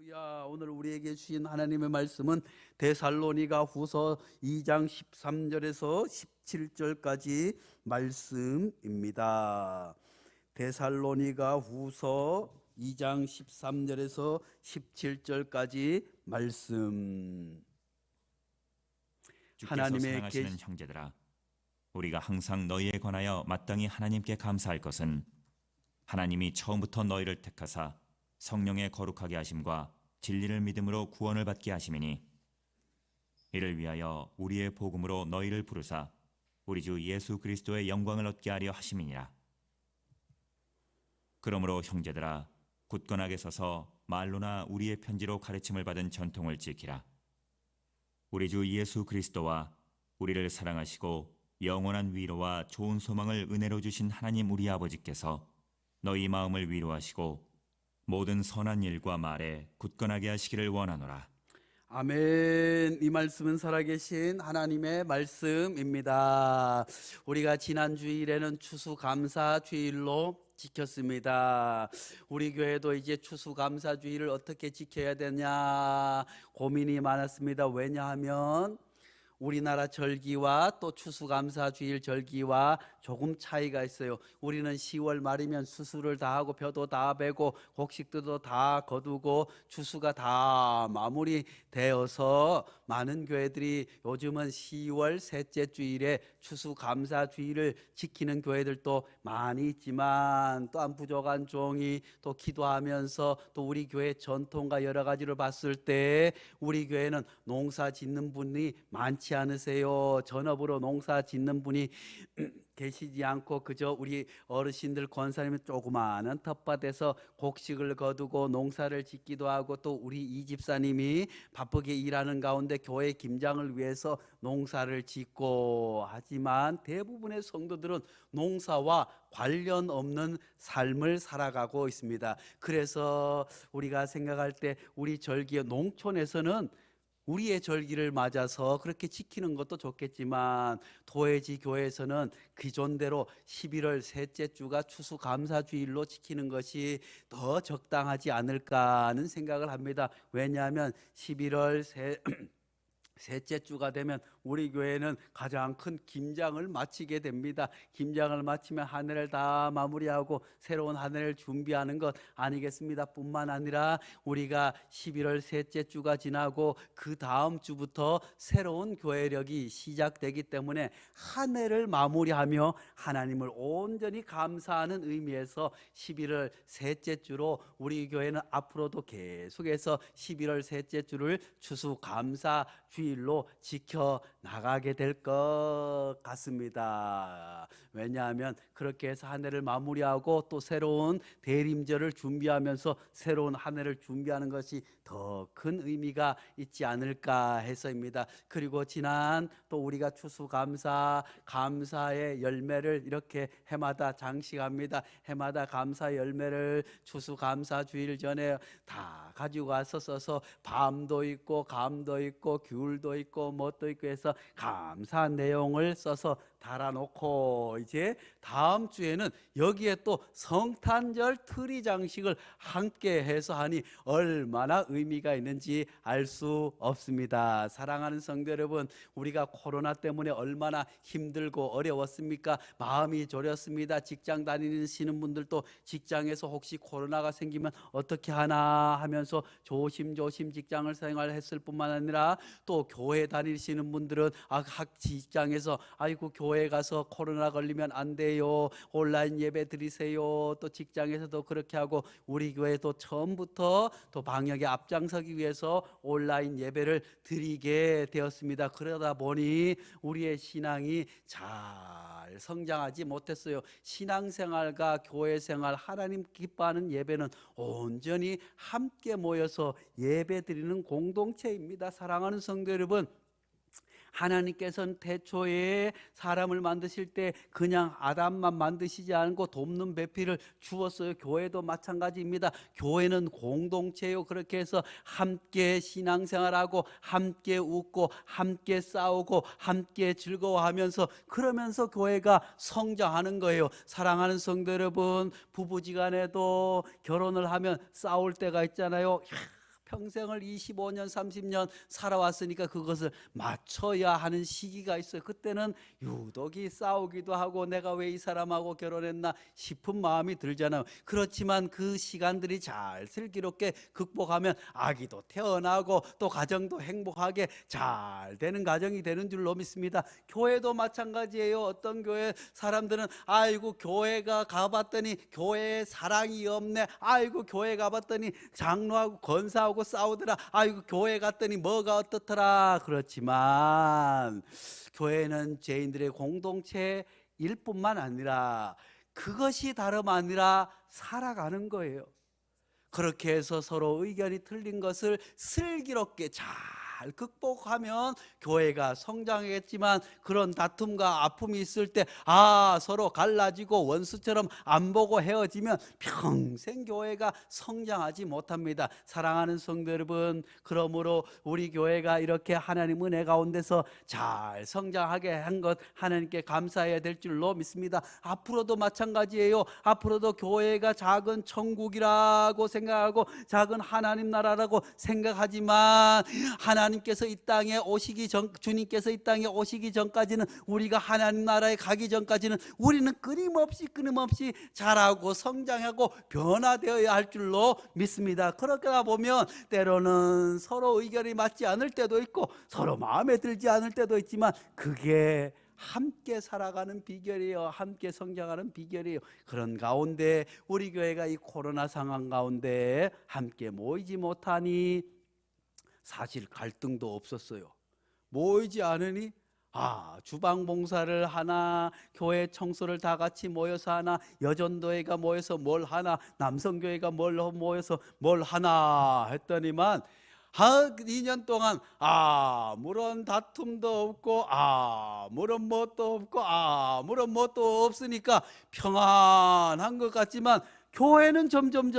할렐루야. 오늘 우리에게 주신 하나님의 말씀은 데살로니가 후서 2장 13절에서 17절까지 말씀입니다. 데살로니가 후서 2장 13절에서 17절까지 말씀. 주께서 하나님의 사랑하시는 형제들아, 우리가 항상 너희에 관하여 마땅히 하나님께 감사할 것은 하나님이 처음부터 너희를 택하사 성령의 거룩하게 하심과 진리를 믿음으로 구원을 받게 하심이니, 이를 위하여 우리의 복음으로 너희를 부르사 우리 주 예수 그리스도의 영광을 얻게 하려 하심이니라. 그러므로 형제들아, 굳건하게 서서 말로나 우리의 편지로 가르침을 받은 전통을 지키라. 우리 주 예수 그리스도와 우리를 사랑하시고 영원한 위로와 좋은 소망을 은혜로 주신 하나님 우리 아버지께서 너희 마음을 위로하시고 모든 선한 일과 말에 굳건하게 하시기를 원하노라. 아멘. 이 말씀은 살아계신 하나님의 말씀입니다. 우리가 지난 주일에는 추수감사주일로 지켰습니다. 우리 교회도 이제 추수감사주일을 어떻게 지켜야 되냐 고민이 많았습니다. 왜냐하면 우리나라 절기와 또 추수감사주일 절기와 조금 차이가 있어요. 우리는 10월 말이면 수술을 다 하고 벼도 다 베고 곡식들도 다 거두고 추수가 다 마무리되어서 많은 교회들이 요즘은 10월 셋째 주일에 추수감사주일을 지키는 교회들도 많이 있지만, 또한 부족한 종이 또 기도하면서 또 우리 교회 전통과 여러 가지를 봤을 때 우리 교회는 농사 짓는 분이 많지 않으세요. 전업으로 농사 짓는 분이 계시지 않고 그저 우리 어르신들 권사님은 조그마한 텃밭에서 곡식을 거두고 농사를 짓기도 하고, 또 우리 이 집사님이 바쁘게 일하는 가운데 교회 김장을 위해서 농사를 짓고, 하지만 대부분의 성도들은 농사와 관련 없는 삶을 살아가고 있습니다. 그래서 우리가 생각할 때 우리 절기 농촌에서는 우리의 절기를 맞아서 그렇게 지키는 것도 좋겠지만, 도회지 교회에서는 기존대로 11월 셋째 주가 추수감사주일로 지키는 것이 더 적당하지 않을까 하는 생각을 합니다. 왜냐하면 11월 셋째 주가 되면 우리 교회는 가장 큰 김장을 마치게 됩니다. 김장을 마치면 한 해를 다 마무리하고 새로운 한 해를 준비하는 것 아니겠습니다. 뿐만 아니라 우리가 11월 셋째 주가 지나고 그 다음 주부터 새로운 교회력이 시작되기 때문에 한 해를 마무리하며 하나님을 온전히 감사하는 의미에서 11월 셋째 주로 우리 교회는 앞으로도 계속해서 11월 셋째 주를 추수감사 주일로 지켜 나가게 될 것 같습니다. 왜냐하면 그렇게 해서 한 해를 마무리하고 또 새로운 대림절을 준비하면서 새로운 한 해를 준비하는 것이 더 큰 의미가 있지 않을까 해서입니다. 그리고 지난 또 우리가 추수감사, 감사의 열매를 이렇게 해마다 장식합니다. 해마다 감사 열매를 추수감사 주일 전에 다 가지고 와서 써서 밤도 있고 감도 있고 귤도 있고 뭣도 있고 해서 감사한 내용을 써서 달아놓고, 이제 다음 주에는 여기에 또 성탄절 트리 장식을 함께 해서 하니 얼마나 의미가 있는지 알 수 없습니다. 사랑하는 성도 여러분, 우리가 코로나 때문에 얼마나 힘들고 어려웠습니까? 마음이 졸였습니다. 직장 다니시는 분들도 직장에서 혹시 코로나가 생기면 어떻게 하나 하면서 조심조심 직장을 생활했을 뿐만 아니라, 또 교회 다니시는 분들은 각 직장에서 아이고 교회 가서 코로나 걸리면 안 돼요, 온라인 예배 드리세요. 또 직장에서도 그렇게 하고 우리 교회도 처음부터 또 방역에 앞장서기 위해서 온라인 예배를 드리게 되었습니다. 그러다 보니 우리의 신앙이 잘 성장하지 못했어요. 신앙생활과 교회생활, 하나님 기뻐하는 예배는 온전히 함께 모여서 예배 드리는 공동체입니다. 사랑하는 성도 여러분, 하나님께서는 태초에 사람을 만드실 때 그냥 아담만 만드시지 않고 돕는 배필을 주었어요. 교회도 마찬가지입니다. 교회는 공동체요. 그렇게 해서 함께 신앙생활하고 함께 웃고 함께 싸우고 함께 즐거워하면서, 그러면서 교회가 성장하는 거예요. 사랑하는 성도 여러분, 부부지간에도 결혼을 하면 싸울 때가 있잖아요. 평생을 25년 30년 살아왔으니까 그것을 맞춰야 하는 시기가 있어요. 그때는 유독이 싸우기도 하고 내가 왜 이 사람하고 결혼했나 싶은 마음이 들잖아요. 그렇지만 그 시간들이 잘 슬기롭게 극복하면 아기도 태어나고 또 가정도 행복하게 잘 되는 가정이 되는 줄로 믿습니다. 교회도 마찬가지예요. 어떤 교회 사람들은 아이고 교회가 가봤더니 교회에 사랑이 없네. 아이고 교회 가봤더니 장로하고 권사하고 싸우더라. 아이고 교회 갔더니 뭐가 어떻더라. 그렇지만 교회는 죄인들의 공동체일 뿐만 아니라 그것이 다름 아니라 살아가는 거예요. 그렇게 해서 서로 의견이 틀린 것을 슬기롭게 잘 극복하면 교회가 성장하겠지만 그런 다툼과 아픔이 있을 때 서로 갈라지고 원수처럼 안 보고 헤어지면 평생 교회가 성장하지 못합니다. 사랑하는 성도 여러분, 그러므로 우리 교회가 이렇게 하나님 은혜 가운데서 잘 성장하게 한 것 하나님께 감사해야 될 줄로 믿습니다. 앞으로도 마찬가지예요. 앞으로도 교회가 작은 천국이라고 생각하고 작은 하나님 나라라고 생각하지만 하나님께서 이 땅에 오시기 전, 주님께서 이 땅에 오시기 전까지는, 우리가 하나님 나라에 가기 전까지는 우리는 끊임없이 자라고 성장하고 변화되어야 할 줄로 믿습니다. 그러다 보면 때로는 서로 의견이 맞지 않을 때도 있고 서로 마음에 들지 않을 때도 있지만 그게 함께 살아가는 비결이에요. 함께 성장하는 비결이에요. 그런 가운데 우리 교회가 이 코로나 상황 가운데 함께 모이지 못하니 사실 갈등도 없었어요. 모이지 않으니 주방 봉사를 하나, 교회 청소를 다 같이 모여서 하나, 여전도회가 모여서 뭘 하나, 남성교회가 모여서 뭘 하나 했더니만 2년 동안 아무런 다툼도 없고 아무런 뭣도 없으니까 평안한 것 같지만 교회는 점점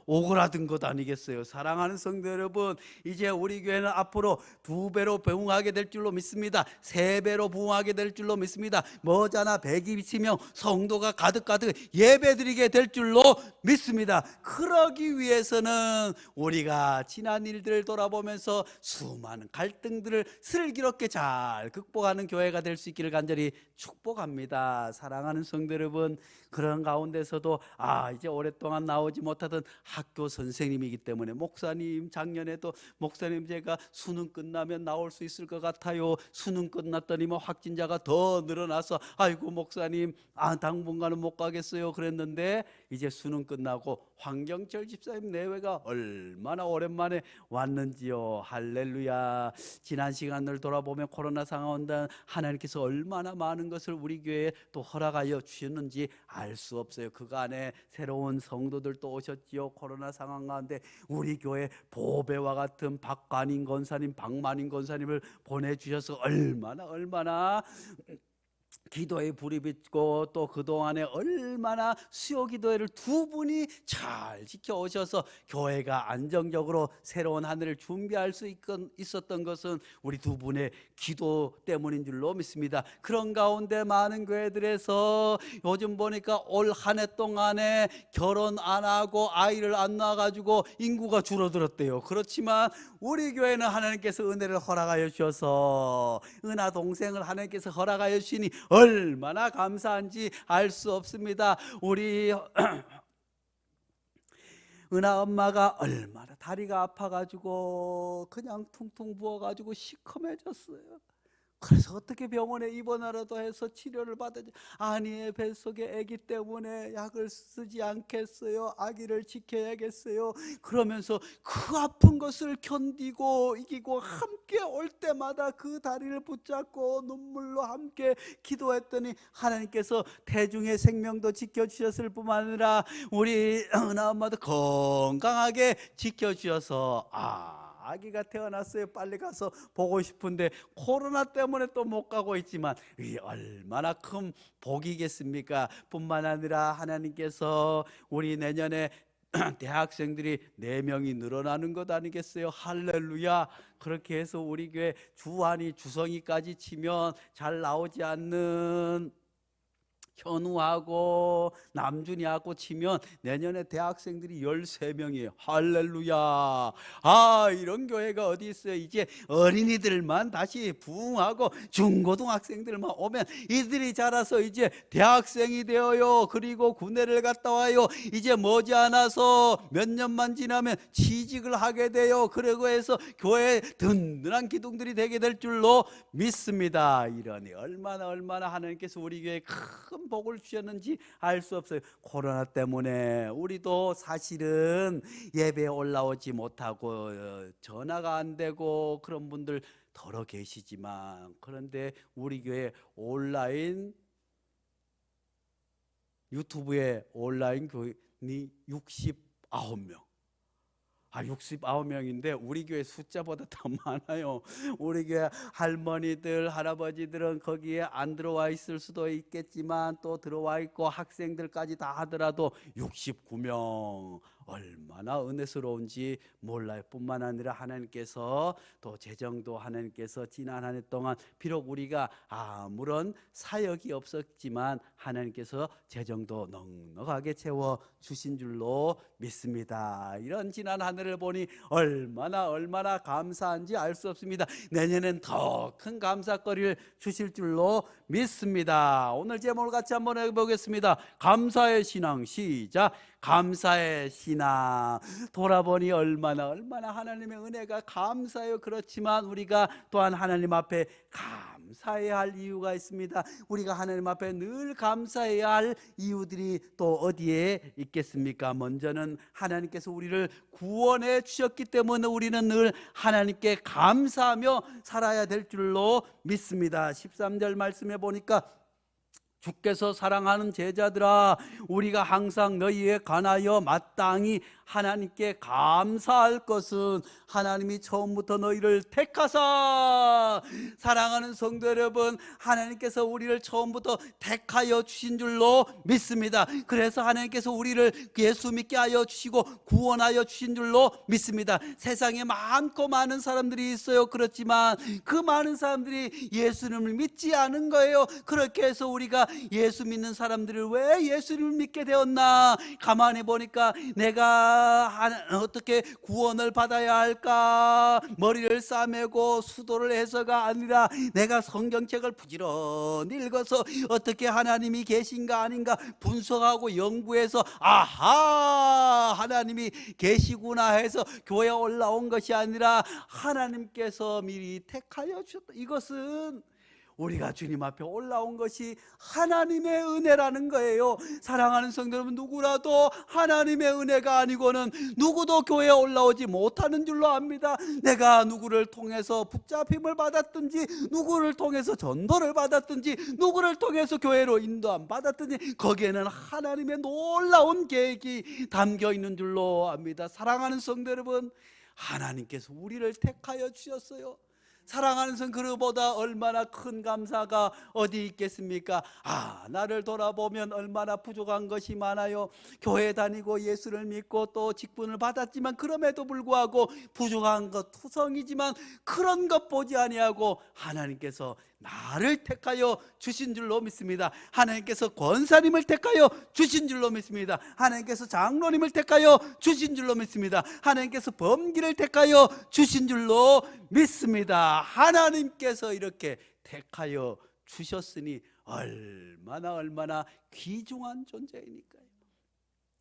오그라든 것 아니겠어요? 사랑하는 성도 여러분, 이제 우리 교회는 앞으로 2배로 부흥하게 될 줄로 믿습니다. 3배로 부흥하게 될 줄로 믿습니다. 머자나 120명 성도가 가득 예배드리게 될 줄로 믿습니다. 그러기 위해서는 우리가 지난 일들을 돌아보면서 수많은 갈등들을 슬기롭게 잘 극복하는 교회가 될 수 있기를 간절히 축복합니다. 사랑하는 성도 여러분, 그런 가운데서도 이제 오랫동안 나오지 못하던 학교 선생님이기 때문에 목사님, 작년에도 목사님 제가 수능 끝나면 나올 수 있을 것 같아요. 수능 끝났더니 확진자가 더 늘어나서 아이고 목사님 당분간은 못 가겠어요 그랬는데 이제 수능 끝나고 황경철 집사님 내외가 얼마나 오랜만에 왔는지요. 할렐루야. 지난 시간을 돌아보면 코로나 상황인데 하나님께서 얼마나 많은 것을 우리 교회에 또 허락하여 주셨는지 알 수 없어요. 그간에 새로운 성도들도 오셨지요. 코로나 상황 가운데 우리 교회 보배와 같은 박관인 권사님, 박만인 권사님을 보내주셔서 얼마나 기도에 불이 빛고 또 그동안에 얼마나 수요 기도회를 2분이 잘 지켜오셔서 교회가 안정적으로 새로운 한 해를 준비할 수 있었던 것은 우리 2분의 기도 때문인 줄로 믿습니다. 그런 가운데 많은 교회들에서 요즘 보니까 올 한 해 동안에 결혼 안 하고 아이를 안 낳아가지고 인구가 줄어들었대요. 그렇지만 우리 교회는 하나님께서 은혜를 허락하여 주셔서 은하 동생을 하나님께서 허락하여 주시니 얼마나 감사한지 알 수 없습니다. 우리 은하 엄마가 얼마나 다리가 아파가지고 그냥 퉁퉁 부어가지고 시커매졌어요. 그래서 어떻게 병원에 입원하라도 해서 치료를 받아야지. 아니의 뱃속에 아기 때문에 약을 쓰지 않겠어요. 아기를 지켜야겠어요. 그러면서 그 아픈 것을 견디고 이기고 함께 올 때마다 그 다리를 붙잡고 눈물로 함께 기도했더니 하나님께서 태중의 생명도 지켜주셨을 뿐만 아니라 우리 은하 엄마도 건강하게 지켜주셔서 아기가 태어났어요. 빨리 가서 보고 싶은데 코로나 때문에 또 못 가고 있지만 이게 얼마나 큰 복이겠습니까? 뿐만 아니라 하나님께서 우리 내년에 대학생들이 4명이 늘어나는 것 아니겠어요? 할렐루야. 그렇게 해서 우리 교회 주한이 주성이까지 치면 잘 나오지 않는 현우하고 남준이하고 치면 내년에 대학생들이 13명이에요. 할렐루야. 아, 이런 교회가 어디 있어요. 이제 어린이들만 다시 부흥하고 중고등학생들만 오면 이들이 자라서 이제 대학생이 되어요. 그리고 군대를 갔다 와요. 이제 머지않아서 몇 년만 지나면 취직을 하게 돼요. 그러고 해서 교회에 든든한 기둥들이 되게 될 줄로 믿습니다. 이러니 얼마나 하나님께서 우리 교회에 큰 복을 주셨는지 알 수 없어요. 코로나 때문에 우리도 사실은 예배에 올라오지 못하고 전화가 안 되고 그런 분들 더러 계시지만, 그런데 우리 교회 온라인 유튜브에 온라인 교인이 69명. 69명인데 우리 교회 숫자보다 더 많아요. 우리 교회 할머니들, 할아버지들은 거기에 안 들어와 있을 수도 있겠지만 또 들어와 있고 학생들까지 다 하더라도 69명. 얼마나 은혜스러운지 몰라요. 뿐만 아니라 하나님께서 또 재정도 하나님께서 지난 한 해 동안 비록 우리가 아무런 사역이 없었지만 하나님께서 재정도 넉넉하게 채워 주신 줄로 믿습니다. 이런 지난 한 해를 보니 얼마나 감사한지 알 수 없습니다. 내년엔 더 큰 감사거리를 주실 줄로 믿습니다. 오늘 제목을 같이 한번 해보겠습니다. 감사의 신앙. 시작. 감사의 신앙. 돌아보니 얼마나 하나님의 은혜가 감사해요. 그렇지만 우리가 또한 하나님 앞에 감사해야 할 이유가 있습니다. 우리가 하나님 앞에 늘 감사해야 할 이유들이 또 어디에 있겠습니까? 먼저는 하나님께서 우리를 구원해 주셨기 때문에 우리는 늘 하나님께 감사하며 살아야 될 줄로 믿습니다. 13절 말씀해 보니까 주께서 사랑하는 제자들아, 우리가 항상 너희에 관하여 마땅히 하나님께 감사할 것은 하나님이 처음부터 너희를 택하사. 사랑하는 성도 여러분, 하나님께서 우리를 처음부터 택하여 주신 줄로 믿습니다. 그래서 하나님께서 우리를 예수 믿게 하여 주시고 구원하여 주신 줄로 믿습니다. 세상에 많은 사람들이 있어요. 그렇지만 그 많은 사람들이 예수님을 믿지 않은 거예요. 그렇게 해서 우리가 예수 믿는 사람들을 왜 예수님을 믿게 되었나? 가만히 보니까 내가 어떻게 구원을 받아야 할까? 머리를 싸매고 수도를 해서가 아니라 내가 성경책을 부지런히 읽어서 어떻게 하나님이 계신가 아닌가 분석하고 연구해서 아하, 하나님이 계시구나 해서 교회에 올라온 것이 아니라 하나님께서 미리 택하여 주셨다. 이것은 우리가 주님 앞에 올라온 것이 하나님의 은혜라는 거예요. 사랑하는 성도 여러분, 누구라도 하나님의 은혜가 아니고는 누구도 교회에 올라오지 못하는 줄로 압니다. 내가 누구를 통해서 붙잡힘을 받았든지, 누구를 통해서 전도를 받았든지, 누구를 통해서 교회로 인도함 받았든지 거기에는 하나님의 놀라운 계획이 담겨 있는 줄로 압니다. 사랑하는 성도 여러분, 하나님께서 우리를 택하여 주셨어요. 사랑하는 성, 그보다 얼마나 큰 감사가 어디 있겠습니까? 나를 돌아보면 얼마나 부족한 것이 많아요. 교회 다니고 예수를 믿고 또 직분을 받았지만 그럼에도 불구하고 부족한 것 투성이지만 그런 것 보지 아니하고 하나님께서 나를 택하여 주신 줄로 믿습니다. 하나님께서 권사님을 택하여 주신 줄로 믿습니다. 하나님께서 장로님을 택하여 주신 줄로 믿습니다. 하나님께서 범기를 택하여 주신 줄로 믿습니다. 하나님께서 이렇게 택하여 주셨으니 얼마나 귀중한 존재이니까요.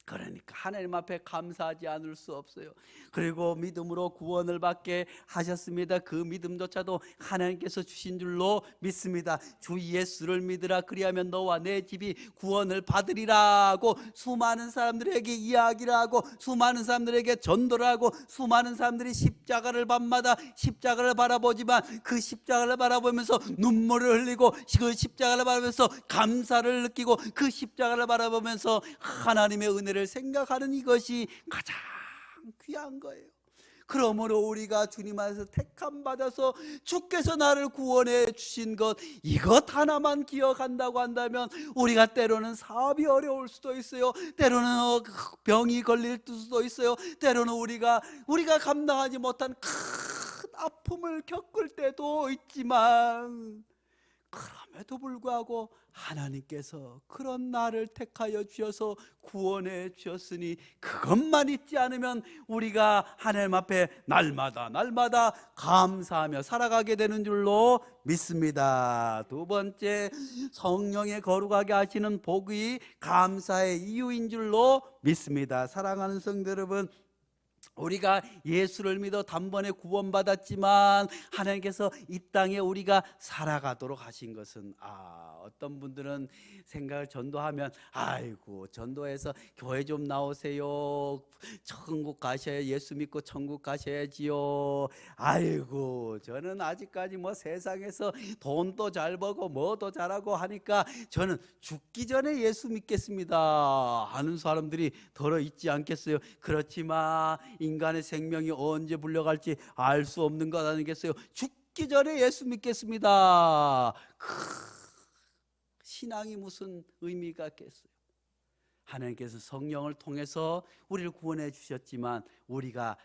그러니까 하나님 앞에 감사하지 않을 수 없어요. 그리고 믿음으로 구원을 받게 하셨습니다. 그 믿음조차도 하나님께서 주신 줄로 믿습니다. 주 예수를 믿으라, 그리하면 너와 내 집이 구원을 받으리라고 수많은 사람들에게 이야기를 하고 수많은 사람들에게 전도를 하고 수많은 사람들이 십자가를 밤마다 십자가를 바라보지만 그 십자가를 바라보면서 눈물을 흘리고 그 십자가를 바라보면서 감사를 느끼고 그 십자가를 바라보면서 하나님의 은혜를 생각하는 이것이 가장 귀한 거예요. 그러므로 우리가 주님 안에서 택함 받아서 주께서 나를 구원해 주신 것, 이것 하나만 기억한다고 한다면 우리가 때로는 사업이 어려울 수도 있어요. 때로는 병이 걸릴 수도 있어요. 때로는 우리가 감당하지 못한 큰 아픔을 겪을 때도 있지만 그럼에도 불구하고 하나님께서 그런 나를 택하여 주셔서 구원해 주셨으니 그것만 잊지 않으면 우리가 하나님 앞에 날마다 감사하며 살아가게 되는 줄로 믿습니다. 두 번째, 성령의 거룩하게 하시는 복이 감사의 이유인 줄로 믿습니다. 사랑하는 성도 여러분, 우리가 예수를 믿어 단번에 구원받았지만 하나님께서 이 땅에 우리가 살아가도록 하신 것은, 어떤 분들은 생각을 전도하면 아이고 전도해서 교회 좀 나오세요, 천국 가셔야, 예수 믿고 천국 가셔야지요. 아이고 저는 아직까지 뭐 세상에서 돈도 잘 벌고 뭐도 잘하고 하니까 저는 죽기 전에 예수 믿겠습니다 하는 사람들이 더러 있지 않겠어요? 그렇지만 인간의 생명이 언제 불려갈지 알 수 없는 것 아니겠어요? 죽기 전에 예수 믿겠습니다. 신앙이 무슨 의미가 있겠어요? 하나님께서 성령을 통해서 우리를 구원해 주셨지만 우리가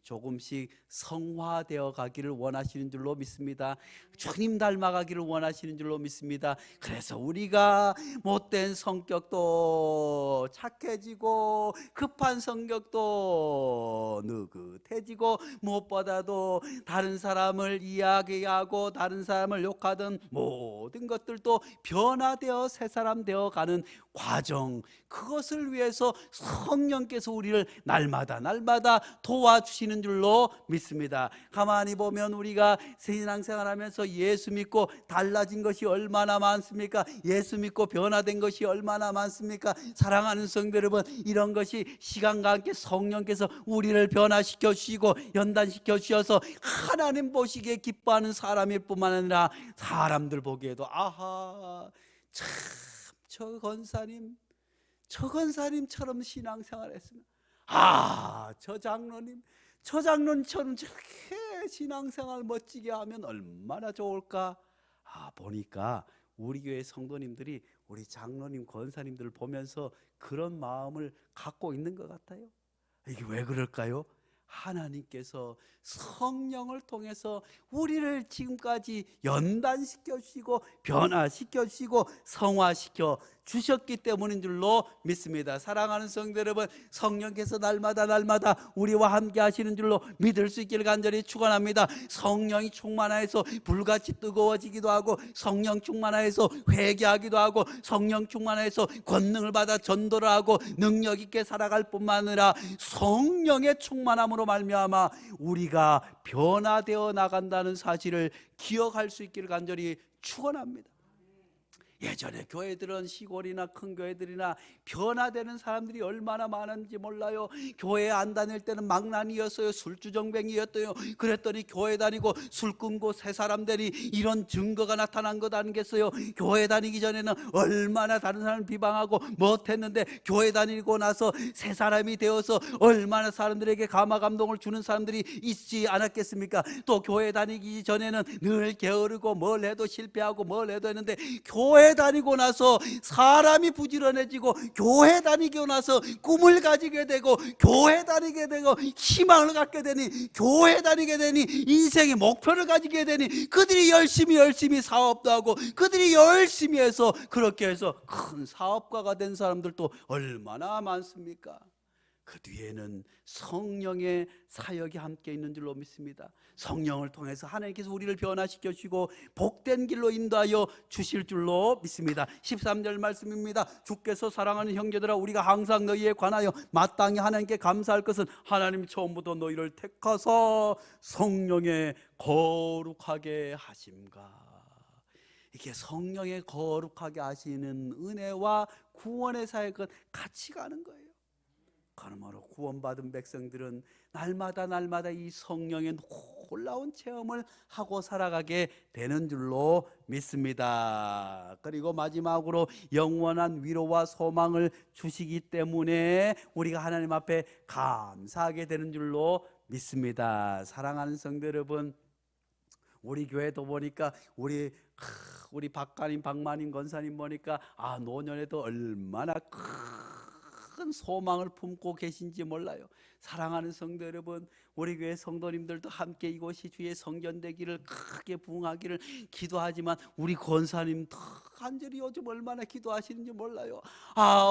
조금씩 성화되어 가기를 원하시는 줄로 믿습니다. 주님 닮아가기를 원하시는 줄로 믿습니다. 그래서 우리가 못된 성격도 착해지고 급한 성격도 느긋해지고, 무엇보다도 다른 사람을 이야기하고 다른 사람을 욕하던 모든 것들도 변화되어 새 사람 되어가는 과정, 그것을 위해서 성령께서 우리를 날마다 도와주시는 줄로 믿습니다. 가만히 보면 우리가 신앙생활하면서 예수 믿고 달라진 것이 얼마나 많습니까? 예수 믿고 변화된 것이 얼마나 많습니까? 사랑하는 성도 여러분, 이런 것이 시간과 함께 성령께서 우리를 변화시켜 주시고 연단시켜 주셔서 하나님 보시기에 기뻐하는 사람일 뿐만 아니라 사람들 보기에도 아하, 참 저 권사님처럼 신앙생활했으면, 저 장로님처럼 저렇게 신앙생활 멋지게 하면 얼마나 좋을까. 보니까 우리 교회 성도님들이 우리 장로님, 권사님들을 보면서 그런 마음을 갖고 있는 것 같아요. 이게 왜 그럴까요? 하나님께서 성령을 통해서 우리를 지금까지 연단시켜 주시고 변화시켜 주시고 성화시켜 주셨기 때문인 줄로 믿습니다. 사랑하는 성도 여러분, 성령께서 날마다 우리와 함께 하시는 줄로 믿을 수 있기를 간절히 축원합니다. 성령이 충만하여서 불같이 뜨거워지기도 하고, 성령 충만하여서 회개하기도 하고, 성령 충만하여서 권능을 받아 전도를 하고 능력 있게 살아갈 뿐만 아니라 성령의 충만함으로 말미암아 우리가 변화되어 나간다는 사실을 기억할 수 있기를 간절히 축원합니다. 예전에 교회들은 시골이나 큰 교회들이나 변화되는 사람들이 얼마나 많은지 몰라요. 교회 안 다닐 때는 망난이었어요. 술주정뱅이였대요. 그랬더니 교회 다니고 술 끊고 새 사람 되니 이런 증거가 나타난 것 아니겠어요? 교회 다니기 전에는 얼마나 다른 사람을 비방하고 못했는데 교회 다니고 나서 새 사람이 되어서 얼마나 사람들에게 감화 감동을 주는 사람들이 있지 않았겠습니까? 또 교회 다니기 전에는 늘 게으르고 뭘 해도 실패하고 뭘 해도 했는데 교회 다니고 나서 사람이 부지런해지고, 교회 다니고 나서 꿈을 가지게 되고, 교회 다니게 되고 희망을 갖게 되니, 교회 다니게 되니 인생의 목표를 가지게 되니 그들이 열심히 사업도 하고 그들이 열심히 해서 그렇게 해서 큰 사업가가 된 사람들도 얼마나 많습니까? 그 뒤에는 성령의 사역이 함께 있는 줄로 믿습니다. 성령을 통해서 하나님께서 우리를 변화시켜 주시고 복된 길로 인도하여 주실 줄로 믿습니다. 13절 말씀입니다. 주께서 사랑하는 형제들아, 우리가 항상 너희에 관하여 마땅히 하나님께 감사할 것은 하나님이 처음부터 너희를 택하사 성령에 거룩하게 하심과. 이게 성령에 거룩하게 하시는 은혜와 구원의 사역은 같이 가는 거예요. 그러므로 구원받은 백성들은 날마다 이 성령의 놀라운 체험을 하고 살아가게 되는 줄로 믿습니다. 그리고 마지막으로 영원한 위로와 소망을 주시기 때문에 우리가 하나님 앞에 감사하게 되는 줄로 믿습니다. 사랑하는 성도 여러분, 우리 교회도 보니까 우리 박마님 권사님 보니까 노년에도 얼마나 큰 소망을 품고 계신지 몰라요. 사랑하는 성도 여러분, 우리 교회 성도님들도 함께 이곳이 주의 성전 되기를, 크게 부흥하기를 기도하지만 우리 권사님 간절히 요즘 얼마나 기도하시는지 몰라요.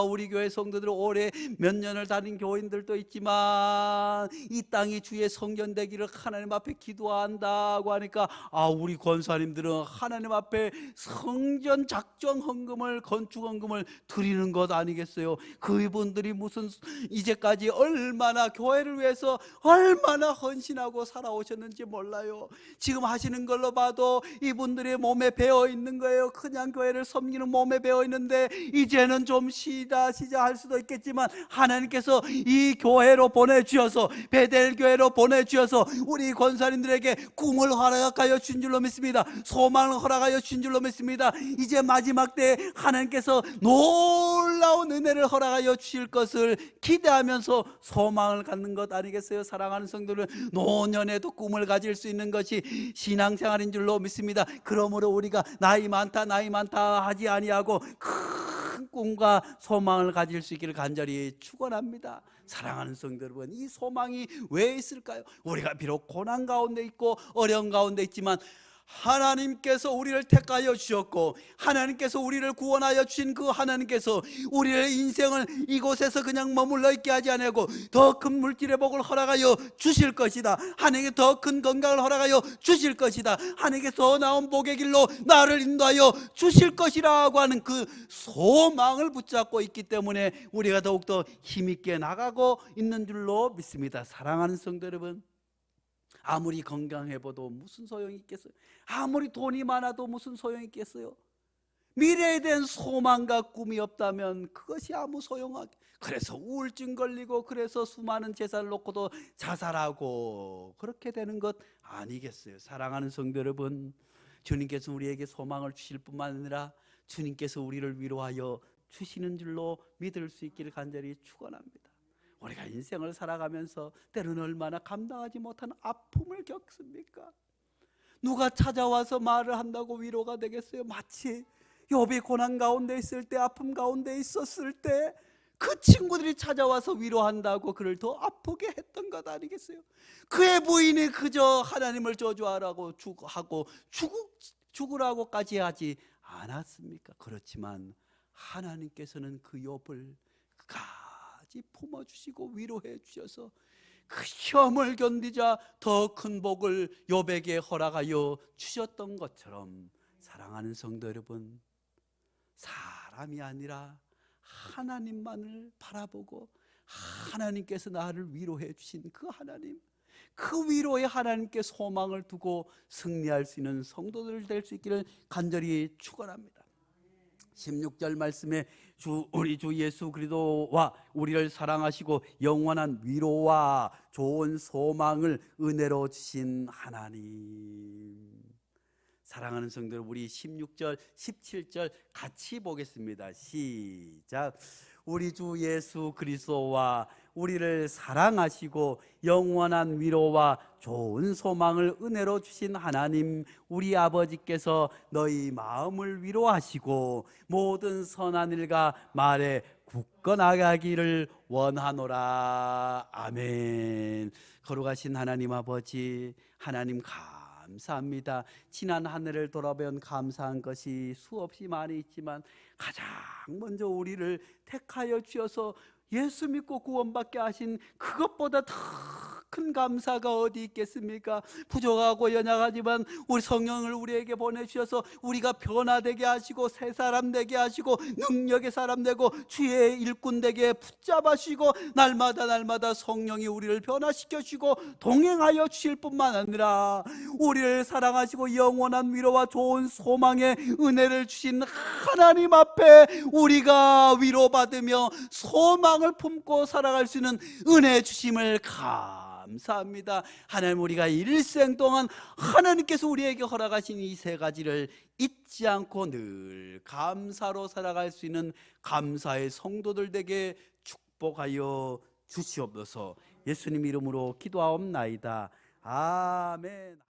우리 교회 성도들 올해 몇 년을 다닌 교인들도 있지만 이 땅이 주의 성전 되기를 하나님 앞에 기도한다고 하니까 우리 권사님들은 하나님 앞에 성전 작정 헌금을, 건축 헌금을 드리는 것 아니겠어요? 그분들이 무슨 이제까지 얼마나 교회를 위해서 얼마나 헌신하고 살아오셨는지 몰라요. 지금 하시는 걸로 봐도 이분들의 몸에 배어 있는 거예요. 그냥 교회를 섬기는 몸에 배어 있는데 이제는 좀 쉬자 할 수도 있겠지만 하나님께서 이 교회로 보내주셔서, 베델 교회로 보내주셔서 우리 권사님들에게 꿈을 허락하여 준 줄로 믿습니다. 소망을 허락하여 준 줄로 믿습니다. 이제 마지막 때 하나님께서 놀라운 은혜를 허락하여 주실 것을 기대하면서 소망을 갖는 것 아니겠어요? 사랑하는 성도들, 노년에도 꿈을 가질 수 있는 것이 신앙생활인 줄로 믿습니다. 그러므로 우리가 나이 많다 하지 아니하고 큰 꿈과 소망을 가질 수 있기를 간절히 축원합니다. 사랑하는 성도 여러분, 이 소망이 왜 있을까요? 우리가 비록 고난 가운데 있고 어려운 가운데 있지만 하나님께서 우리를 택하여 주셨고, 하나님께서 우리를 구원하여 주신 그 하나님께서 우리의 인생을 이곳에서 그냥 머물러 있게 하지 아니하고 더 큰 물질의 복을 허락하여 주실 것이다. 하나님께 더 큰 건강을 허락하여 주실 것이다. 하나님께 더 나은 복의 길로 나를 인도하여 주실 것이라고 하는 그 소망을 붙잡고 있기 때문에 우리가 더욱더 힘있게 나가고 있는 줄로 믿습니다. 사랑하는 성도 여러분, 아무리 건강해봐도 무슨 소용이 있겠어요? 아무리 돈이 많아도 무슨 소용이 있겠어요? 미래에 대한 소망과 꿈이 없다면 그것이 아무 소용하게, 그래서 우울증 걸리고 그래서 수많은 재산을 놓고도 자살하고 그렇게 되는 것 아니겠어요? 사랑하는 성도 여러분, 주님께서 우리에게 소망을 주실 뿐만 아니라 주님께서 우리를 위로하여 주시는 줄로 믿을 수 있기를 간절히 축원합니다. 우리가 인생을 살아가면서 때로는 얼마나 감당하지 못하는 아픔을 겪습니까? 누가 찾아와서 말을 한다고 위로가 되겠어요? 마치 욥이 고난 가운데 있을 때, 아픔 가운데 있었을 때 그 친구들이 찾아와서 위로한다고 그를 더 아프게 했던 것 아니겠어요? 그의 부인이 그저 하나님을 저주하라고 하고 죽으라고까지 하지 않았습니까? 그렇지만 하나님께서는 그 욥을 품어주시고 위로해 주셔서 그 시험을 견디자 더 큰 복을 욥에게 허락하여 주셨던 것처럼, 사랑하는 성도 여러분, 사람이 아니라 하나님만을 바라보고 하나님께서 나를 위로해 주신 그 하나님, 그 위로에 하나님께 소망을 두고 승리할 수 있는 성도들 될 수 있기를 간절히 축원합니다. 16절 말씀에 우리 주 예수 그리스도와 우리를 사랑하시고 영원한 위로와 좋은 소망을 은혜로 주신 하나님. 사랑하는 성도들, 우리 16절 17절 같이 보겠습니다. 시작. 우리 주 예수 그리스도와 우리를 사랑하시고 영원한 위로와 좋은 소망을 은혜로 주신 하나님, 우리 아버지께서 너희 마음을 위로하시고 모든 선한 일과 말에 굳건하기를 원하노라. 아멘. 거룩하신 하나님 아버지, 하나님 감사합니다. 지난 한 해를 돌아보면 감사한 것이 수없이 많이 있지만 가장 먼저 우리를 택하여 주셔서 예수 믿고 구원받게 하신 그것보다 더 큰 감사가 어디 있겠습니까? 부족하고 연약하지만 우리 성령을 우리에게 보내주셔서 우리가 변화되게 하시고 새 사람 되게 하시고 능력의 사람 되고 주의 일꾼 되게 붙잡아주시고 날마다 성령이 우리를 변화시켜 주시고 동행하여 주실 뿐만 아니라 우리를 사랑하시고 영원한 위로와 좋은 소망의 은혜를 주신 하나님 앞에 우리가 위로받으며 소망을 품고 살아갈 수 있는 은혜 주심을 감사합니다. 하나님, 우리가 일생 동안 하나님께서 우리에게 허락하신 이 세 가지를 잊지 않고 늘 감사로 살아갈 수 있는 감사의 성도들 되게 축복하여 주시옵소서. 예수님 이름으로 기도하옵나이다. 아멘.